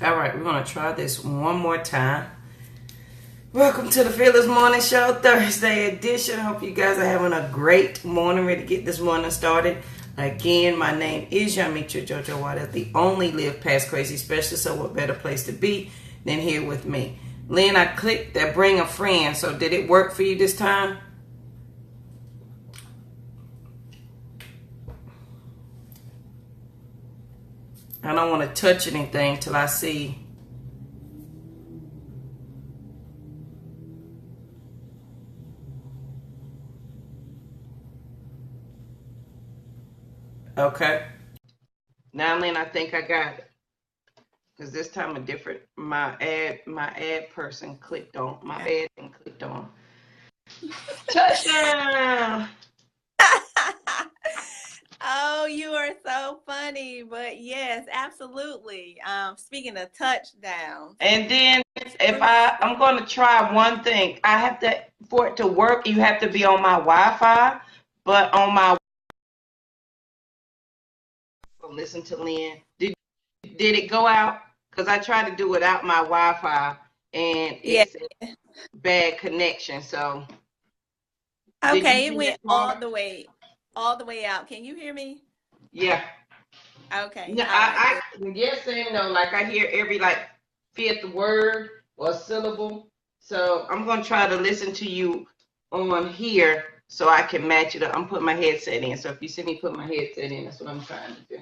All right, we're going to try this one more time. Welcome to the Fearless Morning Show, Thursday edition. Hope you guys are having a great morning, ready to get this morning started. Again, my name is Yamitra Jojo Water, the only Live Past Crazy specialist, so what better place to be than here with me. Lynn, I clicked that bring a friend, so did it work for you this time? I don't want to touch anything till I see. Okay. Now, Lynn, I think I got it. Because this time a different, my ad person clicked on, my ad and clicked on. Touchdown! Oh, you are so funny. But yes, absolutely. Speaking of touchdowns. And then if I'm going to try one thing, I have to, for it to work, you have to be on my Wi-Fi, but on my, listen to Lynn. Did it go out? Because I tried to do it without my Wi-Fi, and it's a bad connection. So, okay, it went all the way out. Can you hear me? Yeah. Okay. Yeah, I yes and no. Like I hear every like fifth word or syllable. So I'm gonna try to listen to you on here so I can match it up. I'm putting my headset in. So if you see me put my headset in, that's what I'm trying to do.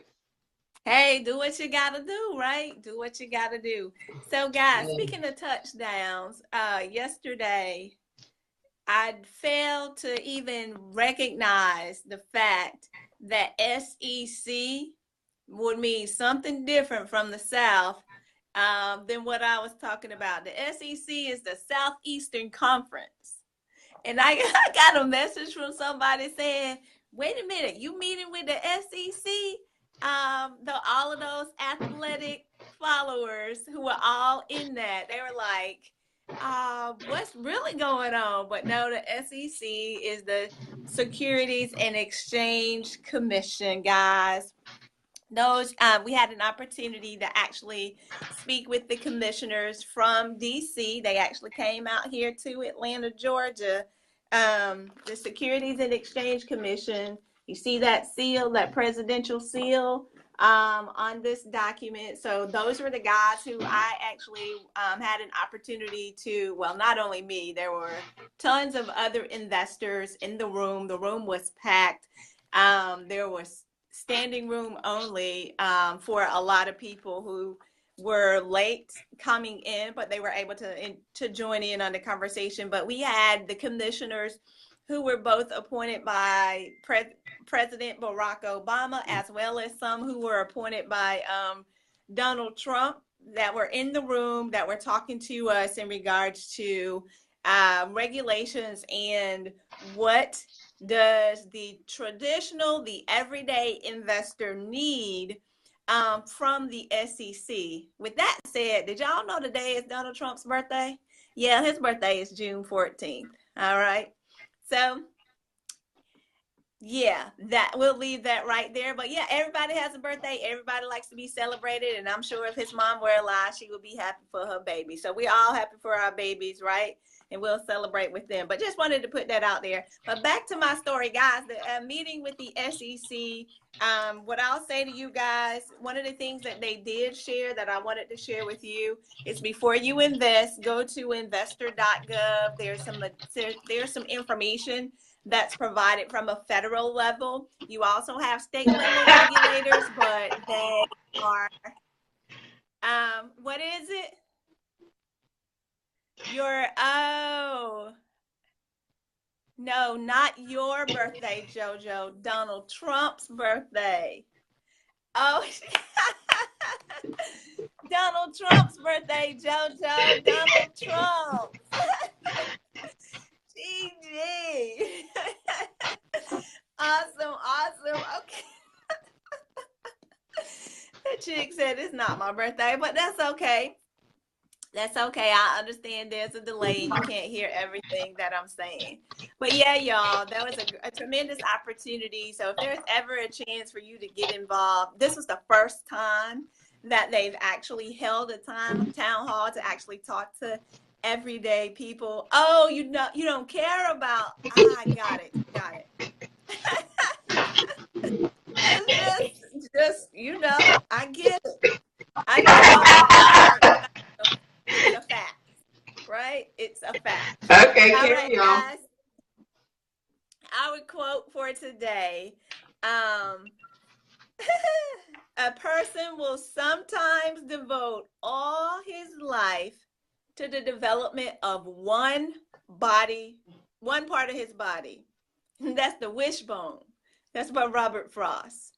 Hey, do what you gotta do, right? Do what you gotta do. So, guys, speaking of touchdowns, yesterday I failed to even recognize the fact that SEC would mean something different from the South than what I was talking about. The SEC is the Southeastern Conference. And I got a message from somebody saying, wait a minute, you meeting with the SEC? All of those athletic followers who were all in that, they were like, what's really going on? But no, the SEC is the Securities and Exchange Commission, guys. Those we had an opportunity to actually speak with the commissioners from DC. They actually came out here to Atlanta, Georgia. The Securities and Exchange Commission. You see that seal, that presidential seal on this document. So those were the guys who I actually had an opportunity to, well, not only me, there were tons of other investors in the room. The room was packed. There was standing room only for a lot of people who were late coming in, but they were able to join in on the conversation. But we had the commissioners who were both appointed by President Barack Obama, as well as some who were appointed by Donald Trump, that were in the room, that were talking to us in regards to regulations and what does the traditional, the everyday investor need from the SEC. With that said, did y'all know today is Donald Trump's birthday? Yeah, his birthday is June 14th. All right. So yeah, that we'll leave that right there. But yeah, everybody has a birthday. Everybody likes to be celebrated. And I'm sure if his mom were alive, she would be happy for her baby. So we're all happy for our babies, right? And we'll celebrate with them. But just wanted to put that out there. But back to my story, guys, the meeting with the SEC. What I'll say to you guys, one of the things that they did share that I wanted to share with you is before you invest, go to investor.gov. There's some information that's provided from a federal level. You also have state level regulators, but they are, what is it? No, not your birthday, JoJo. Donald Trump's birthday. Oh, Donald Trump's birthday, JoJo. Donald Trump. GG. Awesome. Okay. The chick said it's not my birthday, but that's okay. That's okay. I understand there's a delay and you can't hear everything that I'm saying. But yeah, y'all, that was a tremendous opportunity. So if there's ever a chance for you to get involved, this was the first time that they've actually held a town hall to actually talk to everyday people. Oh, you don't care about. Ah, got it, got it. It's just I get it. I just thought it's a fact, right? It's a fact. Okay, All right, carry on. guys. Our quote for today. Um, a person will sometimes devote all his life to the development of one part of his body. That's the wishbone. That's by Robert Frost.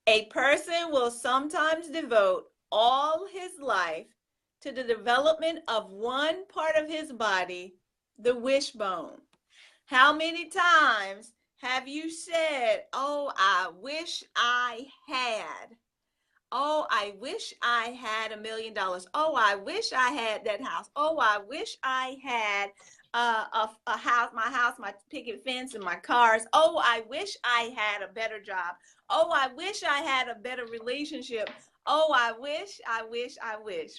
A person will sometimes devote all his life to the development of one part of his body, the wishbone. How many times have you said, "Oh, I wish I had"? Oh, I wish I had $1,000,000. Oh, I wish I had that house. Oh, I wish I had a house, my picket fence, and my cars. Oh, I wish I had a better job. Oh, I wish I had a better relationship. Oh, I wish,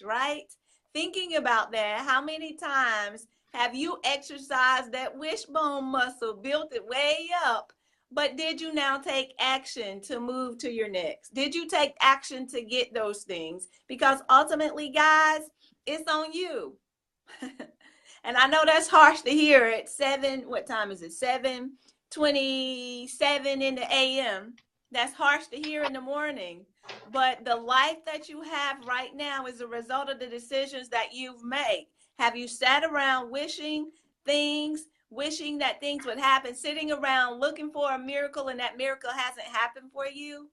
right? Thinking about that, how many times have you exercised that wishbone muscle, built it way up? But did you now take action to move to your next? Did you take action to get those things? Because ultimately, guys, it's on you. And I know that's harsh to hear at what time is it? 7:27 in the AM. That's harsh to hear in the morning. But the life that you have right now is a result of the decisions that you've made. Have you sat around wishing that things would happen, sitting around looking for a miracle, and that miracle hasn't happened for you?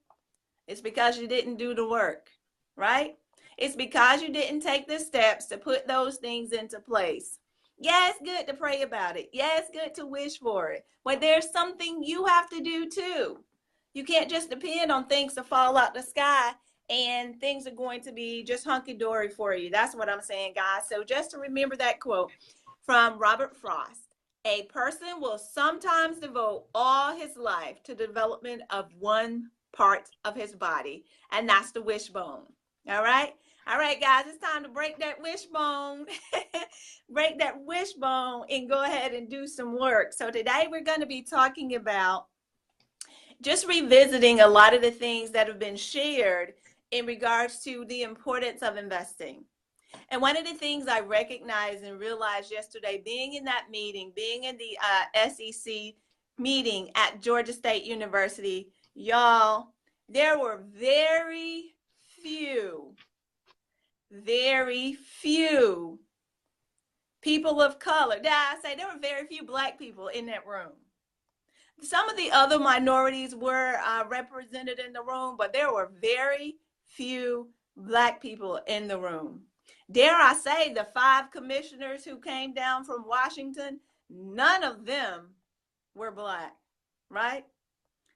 It's because you didn't do the work, right? It's because you didn't take the steps to put those things into place. Yeah, it's good to pray about it. Yeah, it's good to wish for it. But there's something you have to do too. You can't just depend on things to fall out the sky and things are going to be just hunky-dory for you. That's what I'm saying, guys. So just to remember that quote from Robert Frost. A person will sometimes devote all his life to the development of one part of his body, and that's the wishbone. All right? All right, guys, it's time to break that wishbone. Break that wishbone and go ahead and do some work. So today we're going to be talking about just revisiting a lot of the things that have been shared in regards to the importance of investing. And one of the things I recognized and realized yesterday, being in that meeting, being in the SEC meeting at Georgia State University, y'all, there were very few people of color. I say there were very few Black people in that room. Some of the other minorities were represented in the room, but there were very few Black people in the room. Dare I say, the 5 commissioners who came down from Washington, none of them were Black, right?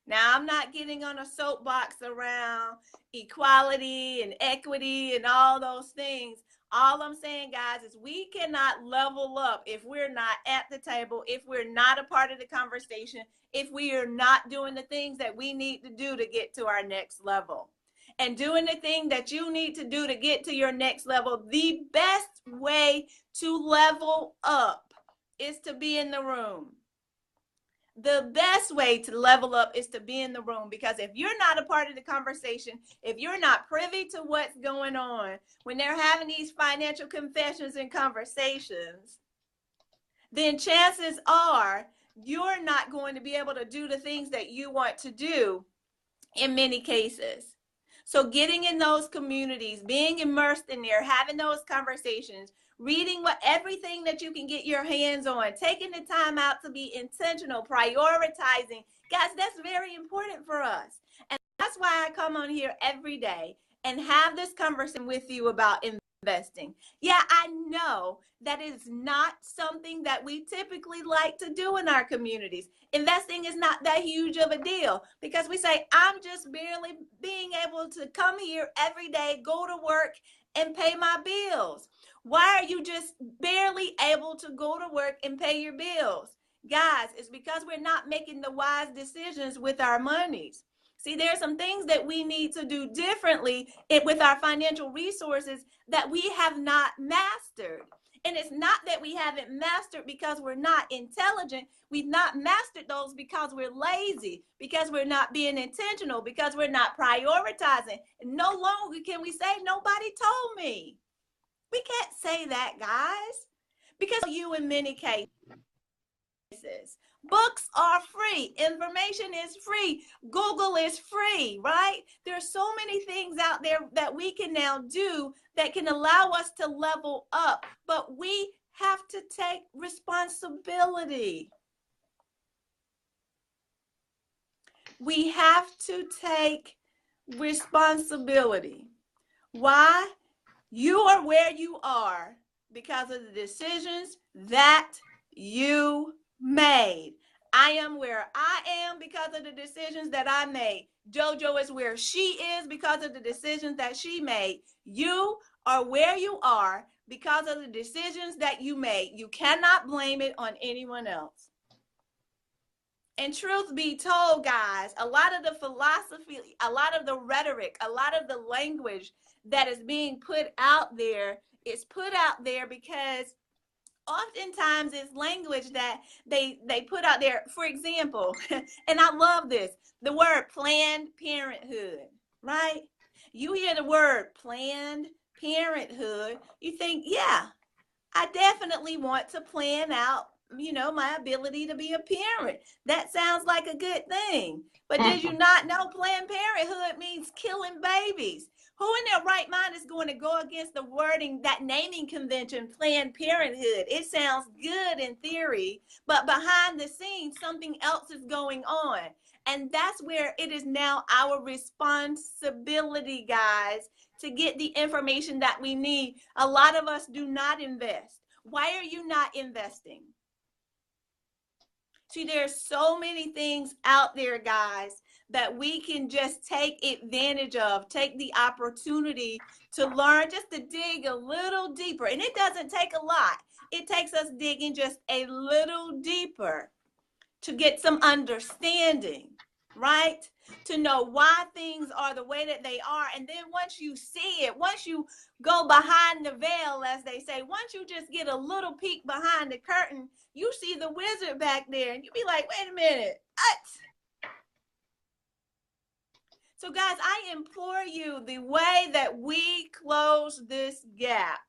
Now, I'm not getting on a soapbox around equality and equity and all those things. All I'm saying, guys, is we cannot level up if we're not at the table, if we're not a part of the conversation, if we are not doing the things that we need to do to get to our next level. And doing the thing that you need to do to get to your next level, the best way to level up is to be in the room. The best way to level up is to be in the room, because if you're not a part of the conversation, if you're not privy to what's going on when they're having these financial confessions and conversations, then chances are you're not going to be able to do the things that you want to do in many cases. So getting in those communities, being immersed in there, having those conversations, reading everything that you can get your hands on, taking the time out to be intentional, prioritizing. Guys, that's very important for us. And that's why I come on here every day and have this conversation with you about investing. Yeah, I know that is not something that we typically like to do in our communities. Investing is not that huge of a deal because we say, I'm just barely being able to come here every day, go to work, and pay my bills. Why are you just barely able to go to work and pay your bills? Guys, it's because we're not making the wise decisions with our monies. See, there are some things that we need to do differently with our financial resources that we have not mastered. And it's not that we haven't mastered because we're not intelligent. We've not mastered those because we're lazy, because we're not being intentional, because we're not prioritizing. And no longer can we say, nobody told me. We can't say that, guys, because you in many cases. Books are free. Information is free. Google is free, right? There's so many things out there that we can now do that can allow us to level up, but we have to take responsibility. We have to take responsibility. Why? You are where you are because of the decisions that you made. I am where I am because of the decisions that I made. JoJo is where she is because of the decisions that she made. You are where you are because of the decisions that you made. You cannot blame it on anyone else. And truth be told, guys, a lot of the philosophy, a lot of the rhetoric, a lot of the language that is being put out there is put out there because oftentimes it's language that they put out there. For example, and I love this, the word Planned Parenthood, right? You hear the word Planned Parenthood, you think, yeah, I definitely want to plan out, my ability to be a parent. That sounds like a good thing. But did you not know Planned Parenthood means killing babies? Who in their right mind is going to go against the wording, that naming convention, Planned Parenthood? It sounds good in theory, but behind the scenes, something else is going on. And that's where it is now our responsibility, guys, to get the information that we need. A lot of us do not invest. Why are you not investing? See, there's so many things out there, guys, that we can just take advantage of, take the opportunity to learn, just to dig a little deeper. And it doesn't take a lot. It takes us digging just a little deeper to get some understanding, right? To know why things are the way that they are. And then once you see it, once you go behind the veil, as they say, once you just get a little peek behind the curtain, you see the wizard back there and you be like, wait a minute, what? So guys, I implore you, the way that we close this gap,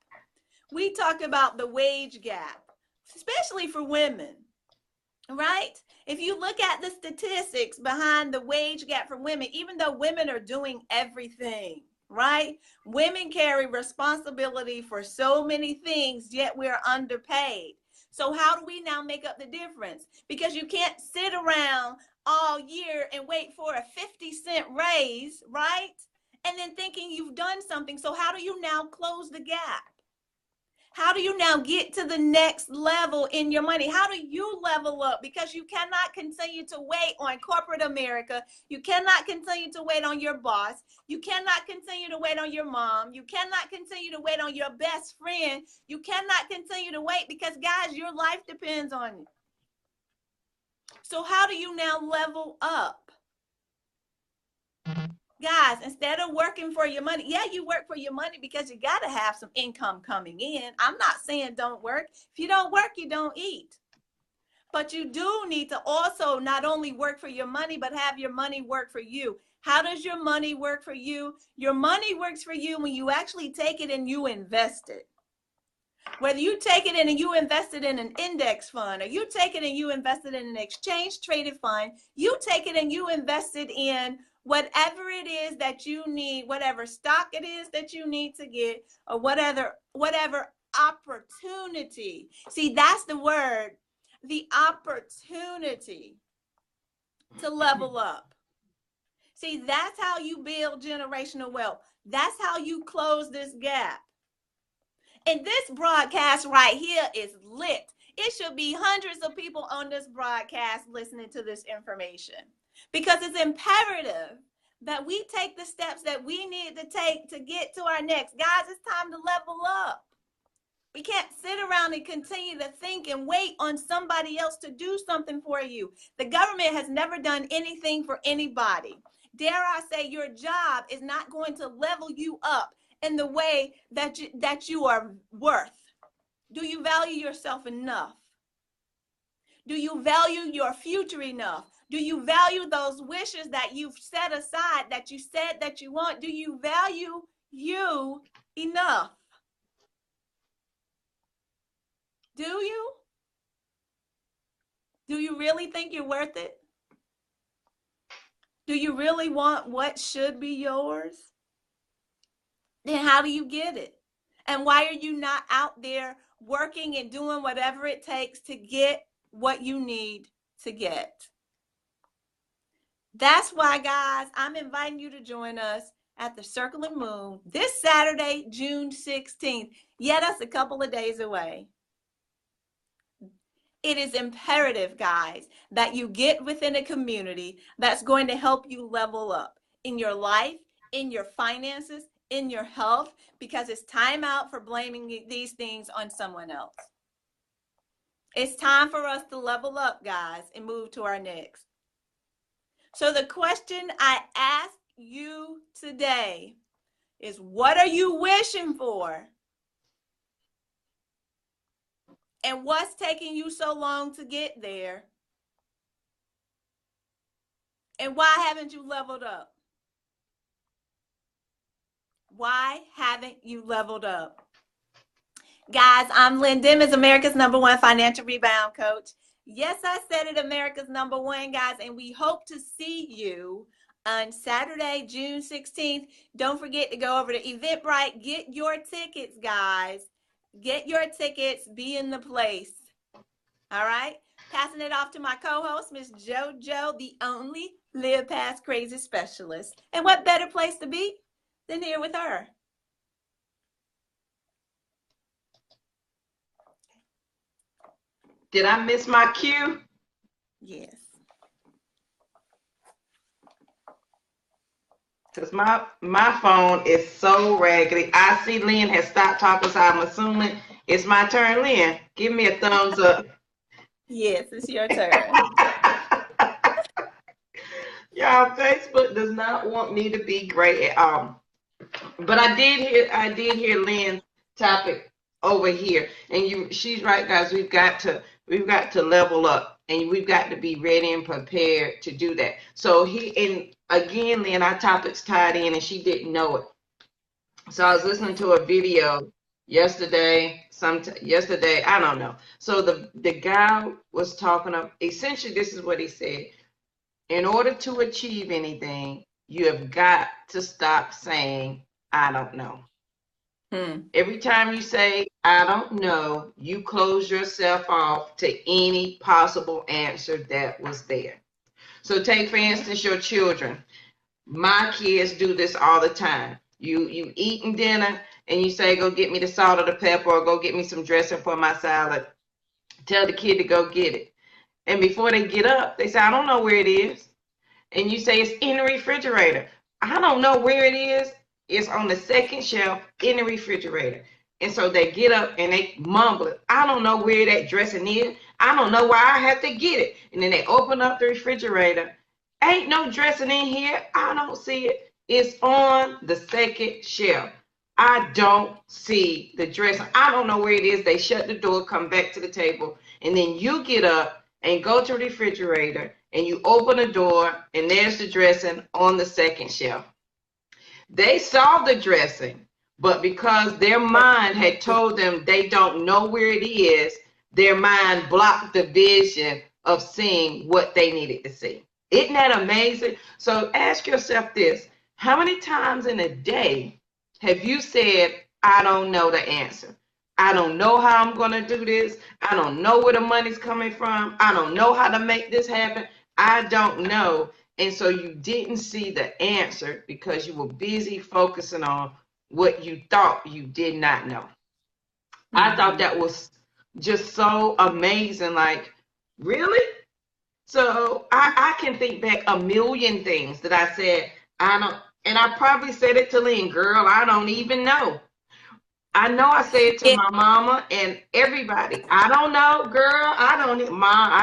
we talked about the wage gap, especially for women, right? If you look at the statistics behind the wage gap for women, even though women are doing everything, right? Women carry responsibility for so many things, yet we're underpaid. So how do we now make up the difference? Because you can't sit around all year and wait for a 50-cent raise, right? And then thinking you've done something. So how do you now close the gap? How do you now get to the next level in your money? How do you level up? Because you cannot continue to wait on corporate America. You cannot continue to wait on your boss. You cannot continue to wait on your mom. You cannot continue to wait on your best friend. You cannot continue to wait because, guys, your life depends on it. So how do you now level up? Guys, instead of working for your money, yeah, you work for your money because you got to have some income coming in. I'm not saying don't work. If you don't work, you don't eat. But you do need to also not only work for your money, but have your money work for you. How does your money work for you? Your money works for you when you actually take it and you invest it. Whether you take it in and you invest it in an index fund, or you take it and you invest it in an exchange traded fund, you take it and you invest it in whatever it is that you need, whatever stock it is that you need to get, or whatever opportunity. See, that's the word, the opportunity to level up. See, that's how you build generational wealth. That's how you close this gap. And this broadcast right here is lit. It should be hundreds of people on this broadcast listening to this information, because it's imperative that we take the steps that we need to take to get to our next. Guys, it's time to level up. We can't sit around and continue to think and wait on somebody else to do something for you. The government has never done anything for anybody. dare I say, your job is not going to level you up in the way that you are worth. Do you value yourself enough? Do you value your future enough? Do you value those wishes that you've set aside, that you said that you want? Do you value you enough? Do you? Do you really think you're worth it? Do you really want what should be yours? Then how do you get it? And why are you not out there working and doing whatever it takes to get what you need to get? That's why, guys, I'm inviting you to join us at the Circle of Moon this Saturday, June 16th. Yeah, that's a couple of days away. It is imperative, guys, that you get within a community that's going to help you level up in your life, in your finances, in your health, because it's time out for blaming these things on someone else. It's time for us to level up, guys, and move to our next. So the question I ask you today is, what are you wishing for? And what's taking you so long to get there? And why haven't you leveled up? Why haven't you leveled up? Guys, I'm Lynn Dimmons, America's #1 financial rebound coach. Yes, I said it, America's #1, guys, and we hope to see you on Saturday, June 16th. Don't forget to go over to Eventbrite. Get your tickets, guys. Get your tickets. Be in the place. All right? Passing it off to my co-host, Miss JoJo, the only Live Past Crazy specialist. And what better place to be than here with her? Did I miss my cue? Yes. Because my phone is so raggedy. I see Lynn has stopped talking, so I'm assuming it's my turn. Lynn, give me a thumbs up. Yes, it's your turn. Y'all, Facebook does not want me to be great at all. But I did hear Lynn's topic over here, and she's right, guys. We've got to level up, and we've got to be ready and prepared to do that. So again, Lynn, our topic's tied in, and she didn't know it. So I was listening to a video yesterday, I don't know. So the guy was talking of, essentially, this is what he said. In order to achieve anything, you have got to stop saying, I don't know. Every time you say, I don't know, you close yourself off to any possible answer that was there. So take, for instance, your children. My kids do this all the time. You eating dinner and you say, go get me the salt or the pepper, or go get me some dressing for my salad. Tell the kid to go get it. And before they get up, they say, I don't know where it is. And you say, it's in the refrigerator. I don't know where it is. It's on the second shelf in the refrigerator. And so they get up and they mumble it. I don't know where that dressing is. I don't know why I have to get it. And then they open up the refrigerator. Ain't no dressing in here. I don't see it. It's on the second shelf. I don't see the dressing. I don't know where it is. They shut the door, come back to the table, and then you get up and go to the refrigerator and you open the door and there's the dressing on the second shelf. They saw the dressing, but because their mind had told them they don't know where it is, their mind blocked the vision of seeing what they needed to see. Isn't that amazing? So ask yourself this: how many times in a day have you said, I don't know the answer? I don't know how I'm going to do this. I don't know where the money's coming from. I don't know how to make this happen. I don't know. And so you didn't see the answer because you were busy focusing on what you thought you did not know. I thought that was just so amazing. Like, really? So I can think back a million things that I said, I don't, and I probably said it to Lynn, girl, I don't even know. I know I say it to my mama and everybody. I don't know, girl. I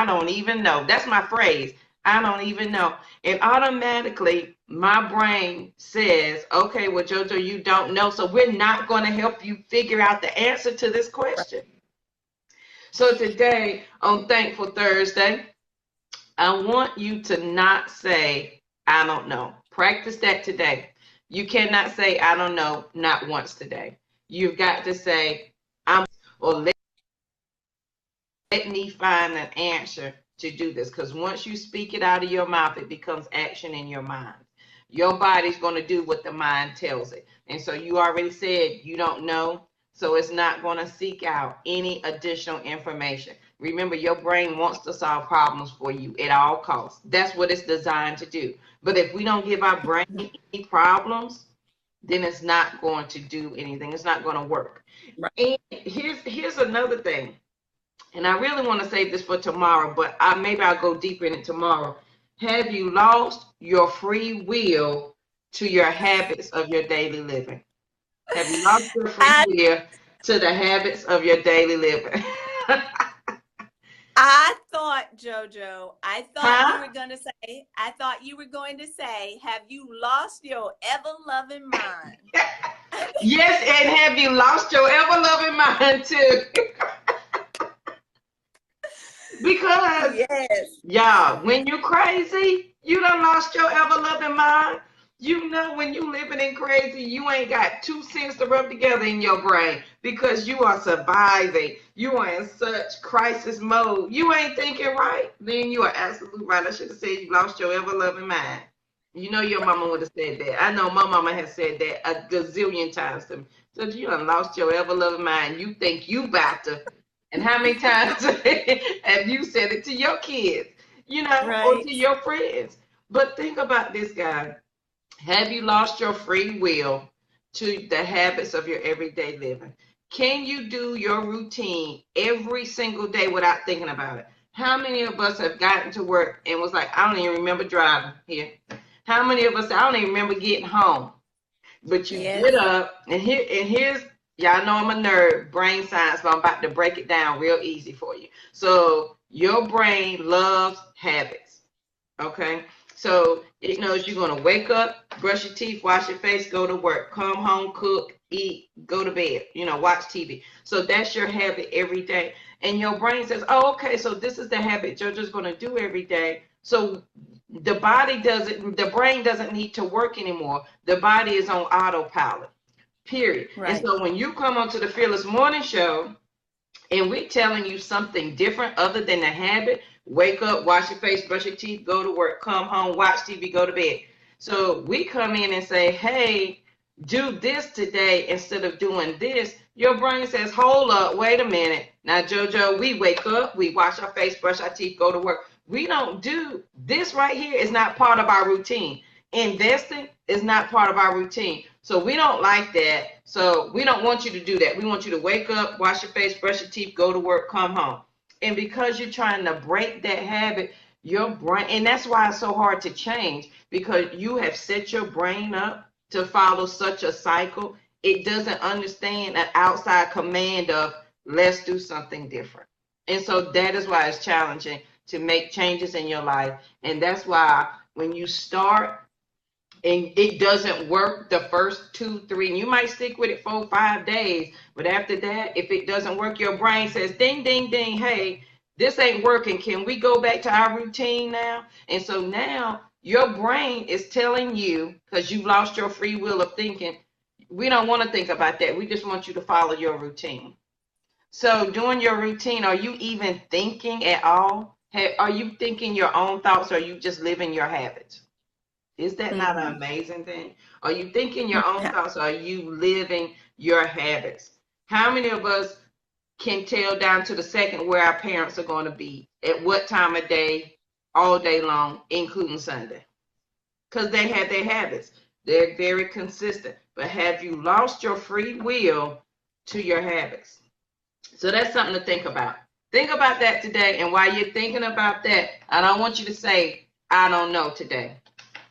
don't even know. That's my phrase. I don't even know. And automatically, my brain says, okay, well, JoJo, you don't know, so we're not going to help you figure out the answer to this question. So today, on Thankful Thursday, I want you to not say, I don't know. Practice that today. You cannot say, I don't know, not once today. You've got to say, or let me find an answer to do this. Because once you speak it out of your mouth, it becomes action in your mind. Your body's going to do what the mind tells it. And so you already said you don't know. So it's not going to seek out any additional information. Remember, your brain wants to solve problems for you at all costs. That's what it's designed to do. But if we don't give our brain any problems, then it's not going to do anything. It's not going to work. Right. And here's another thing. And I really want to save this for tomorrow, but maybe I'll go deeper in it tomorrow. Have you lost your free will to your habits of your daily living? Have you lost your free will to the habits of your daily living? I thought, JoJo, you were going to say, have you lost your ever-loving mind? Yes, and have you lost your ever-loving mind too? Because, yes, y'all, when you crazy, you done lost your ever-loving mind. You know, when you living in crazy, you ain't got 2 cents to rub together in your brain because you are surviving. You are in such crisis mode. You ain't thinking right. Then you are absolutely right. I should have said you lost your ever-loving mind. You know your mama would have said that. I know my mama has said that a gazillion times to me. So you done lost your ever-loving mind. You think you about to. And how many times have you said it to your kids, you know, right, or to your friends? But think about this, guy. Have you lost your free will to the habits of your everyday living? Can you do your routine every single day without thinking about it? How many of us have gotten to work and was like, I don't even remember driving here? How many of us, I don't even remember getting home? But you get up, and here's, y'all know I'm a nerd, brain science, but I'm about to break it down real easy for you. So your brain loves habits, okay? So it knows you're going to wake up, brush your teeth, wash your face, go to work, come home, cook, eat, go to bed, you know, watch TV. So that's your habit every day. And your brain says, oh, okay, so this is the habit JoJo's going to do every day. So the brain doesn't need to work anymore. The body is on autopilot, period. Right. And so when you come onto the Fearless Morning Show and we're telling you something different other than the habit, wake up, wash your face, brush your teeth, go to work, come home, watch TV, go to bed. So we come in and say, hey, do this today instead of doing this. Your brain says, hold up, wait a minute. Now, JoJo, we wake up, we wash our face, brush our teeth, go to work. We don't do this right here is not part of our routine. Investing is not part of our routine. So we don't like that. So we don't want you to do that. We want you to wake up, wash your face, brush your teeth, go to work, come home. And because you're trying to break that habit, your brain, and that's why it's so hard to change, because you have set your brain up to follow such a cycle. It doesn't understand an outside command of let's do something different. And so that is why it's challenging to make changes in your life. And that's why when you start and it doesn't work the first 2, 3, and you might stick with it 4, 5 days, but after that, if it doesn't work, your brain says, ding, ding, ding, hey, this ain't working. Can we go back to our routine now? And so now your brain is telling you, because you've lost your free will of thinking, we don't want to think about that. We just want you to follow your routine. So doing your routine, are you even thinking at all? Are you thinking your own thoughts, or are you just living your habits? Is that not an amazing thing? Are you thinking your own thoughts, or are you living your habits? How many of us can tell down to the second where our parents are going to be, at what time of day, all day long, including Sunday? Because they have their habits. They're very consistent. But have you lost your free will to your habits? So that's something to think about. Think about that today. And while you're thinking about that, I don't want you to say, I don't know today.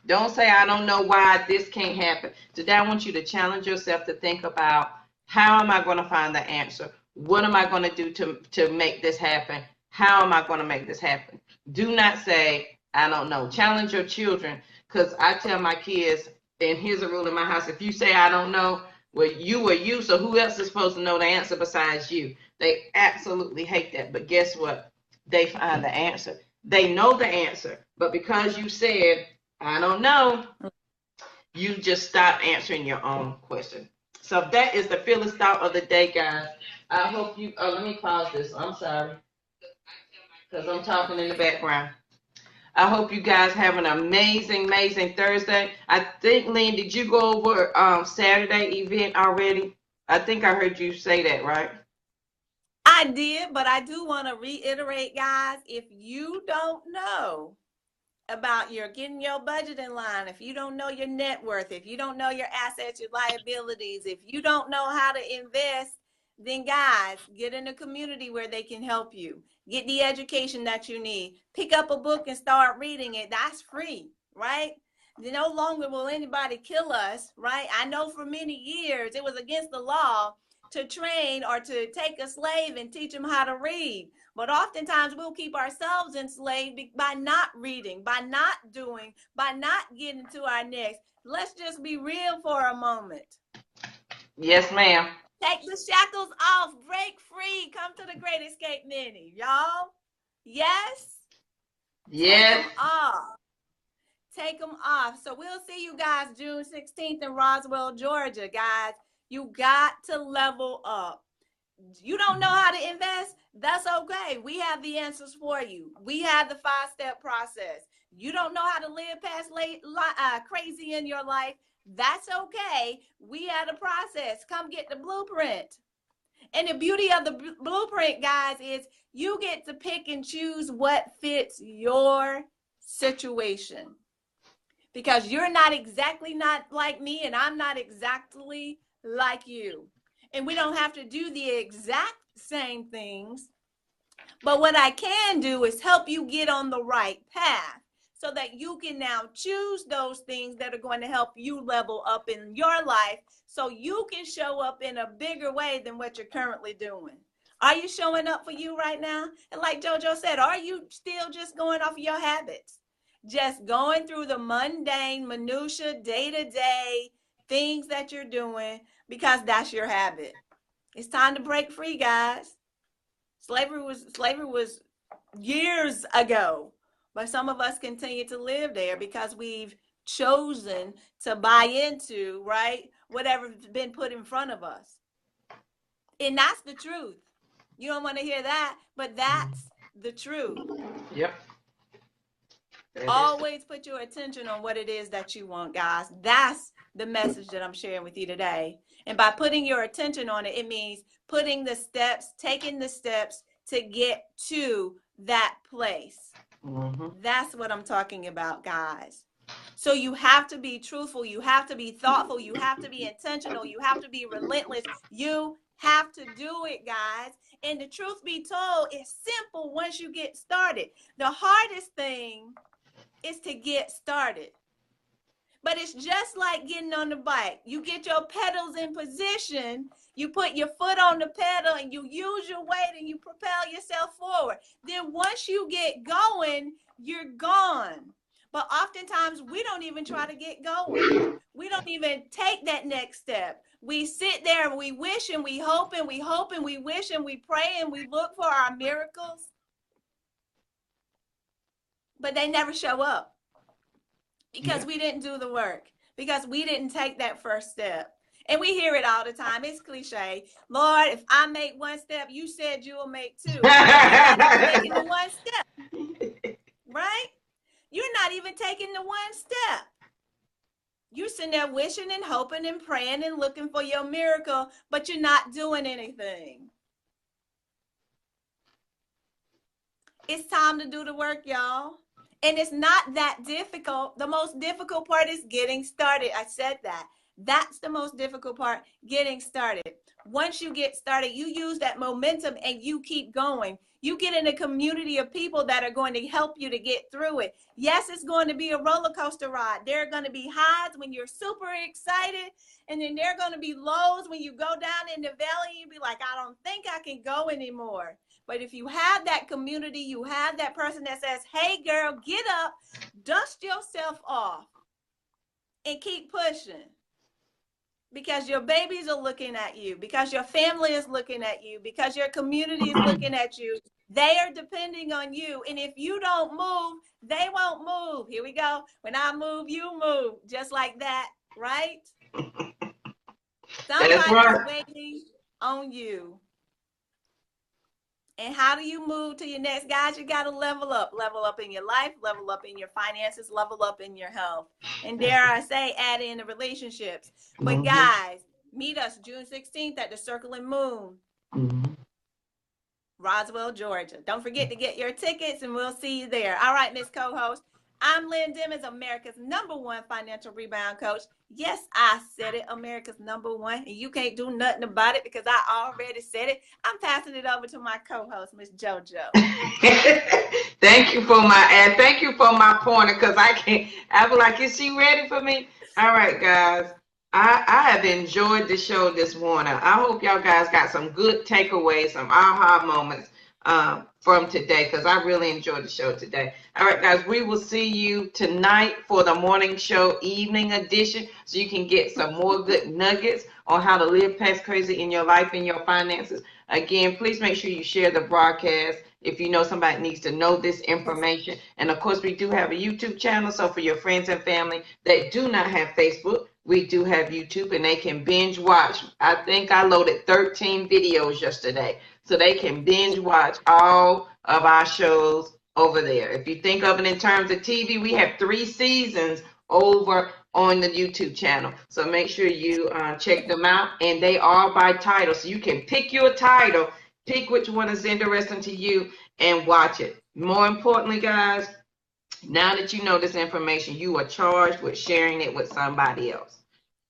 Don't say, I don't know why this can't happen. Today, I want you to challenge yourself to think about, how am I going to find the answer? What am I going to do to make this happen? How am I going to make this happen? Do not say, I don't know. Challenge your children Because I tell my kids, and here's a rule in my house: if you say I don't know, well, you are you. So who else is supposed to know the answer besides you? They absolutely hate that. But guess what? They find the answer. They know the answer, but because you said I don't know, you just stop answering your own question. So that is the fearless thought of the day, guys. I hope you. Oh, let me pause this. I'm sorry because I'm talking in the background. I hope you guys have an amazing, amazing Thursday. I think, Lynn, did you go over Saturday event already? I think I heard you say that, right? I did, but I do want to reiterate, guys, if you don't know about your getting your budget in line, if you don't know your net worth, if you don't know your assets, your liabilities, if you don't know how to invest, then guys, get in a community where they can help you. Get the education that you need. Pick up a book and start reading it. That's free, right? No longer will anybody kill us, right? I know for many years it was against the law to train or to take a slave and teach them how to read. But oftentimes we'll keep ourselves enslaved by not reading, by not doing, by not getting to our next. Let's just be real for a moment. Yes, ma'am. Take the shackles off, break free, come to the Great Escape Mini, y'all. Yes? Yes. Take them off. Take them off. So we'll see you guys June 16th in Roswell, Georgia, guys. You got to level up. You don't know how to invest? That's okay. We have the answers for you. We have the 5-step process. You don't know how to live past crazy in your life? That's okay. We have the process. Come get the blueprint. And the beauty of the blueprint, guys, is you get to pick and choose what fits your situation. Because you're not exactly not like me, and I'm not exactly like you. And we don't have to do the exact same things. But what I can do is help you get on the right path so that you can now choose those things that are going to help you level up in your life so you can show up in a bigger way than what you're currently doing. Are you showing up for you right now? And like JoJo said, are you still just going off of your habits? Just going through the mundane, minutia, day-to-day things that you're doing because that's your habit. It's time to break free, guys. Slavery was years ago, but some of us continue to live there because we've chosen to buy into, right, whatever's been put in front of us. And that's the truth. You don't want to hear that, but that's the truth. Yep. Always put your attention on what it is that you want, guys. That's the message that I'm sharing with you today. And by putting your attention on it, it means putting the steps, taking the steps to get to that place. That's what I'm talking about, guys. So you have to be truthful. You have to be thoughtful. You have to be intentional. You have to be relentless. You have to do it, guys. And the truth be told, it's simple once you get started. The hardest thing is to get started. But it's just like getting on the bike. You get your pedals in position, you put your foot on the pedal, and you use your weight and you propel yourself forward. Then once you get going, you're gone. But oftentimes we don't even try to get going. We don't even take that next step. We sit there and we wish and we hope and we hope and we wish and we pray and we look for our miracles. But they never show up. Because we didn't do the work, because we didn't take that first step. And we hear it all the time. It's cliche. Lord, if I make one step, you said you'll make two. You're not even taking the one step, right? You're not even taking the one step. You're sitting there wishing and hoping and praying and looking for your miracle, but you're not doing anything. It's time to do the work, y'all. And it's not that difficult. The most difficult part is getting started. I said that. That's the most difficult part, getting started. Once you get started, you use that momentum and you keep going. You get in a community of people that are going to help you to get through it. Yes, it's going to be a roller coaster ride. There are going to be highs when you're super excited, and then there are going to be lows when you go down in the valley and you be like, I don't think I can go anymore. But if you have that community, you have that person that says, hey, girl, get up, dust yourself off. and keep pushing. Because your babies are looking at you, because your family is looking at you, because your community is looking at you. They are depending on you. And if you don't move, they won't move. Here we go. When I move, you move. Just like that, right? Somebody's waiting on you. And how do you move to your next? Guys, you got to level up in your life, level up in your finances, level up in your health. And dare I say, add in the relationships. But guys, meet us June 16th at the Circle and Moon, Roswell, Georgia. Don't forget to get your tickets and we'll see you there. All right, Miss Co-host. I'm Lynn Dimmons, America's #1 financial rebound coach. Yes, I said it, America's #1, and you can't do nothing about it because I already said it. I'm passing it over to my co-host, Miss JoJo. Thank you for my pointer, because I was like, is she ready for me? All right, guys. I have enjoyed the show this morning. I hope y'all guys got some good takeaways, some aha moments from today, because I really enjoyed the show today. All right, guys, we will see you tonight for the morning show evening edition, so you can get some more good nuggets on how to live past crazy in your life and your finances. Again, please make sure you share the broadcast if you know somebody needs to know this information. And of course, we do have a YouTube channel, so for your friends and family that do not have Facebook, we do have YouTube, and they can binge watch. I think I loaded 13 videos yesterday, so they can binge watch all of our shows over there. If you think of it in terms of TV, we have 3 seasons over on the YouTube channel. So make sure you check them out, and they are by title. So you can pick your title, pick which one is interesting to you, and watch it. More importantly, guys, now that you know this information, you are charged with sharing it with somebody else.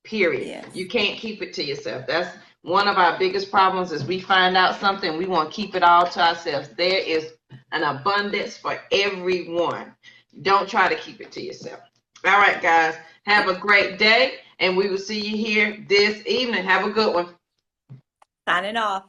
Period. Yes. You can't keep it to yourself. That's one of our biggest problems, is we find out something, we want to keep it all to ourselves. There is an abundance for everyone. Don't try to keep it to yourself. All right, guys. Have a great day, and we will see you here this evening. Have a good one. Signing off.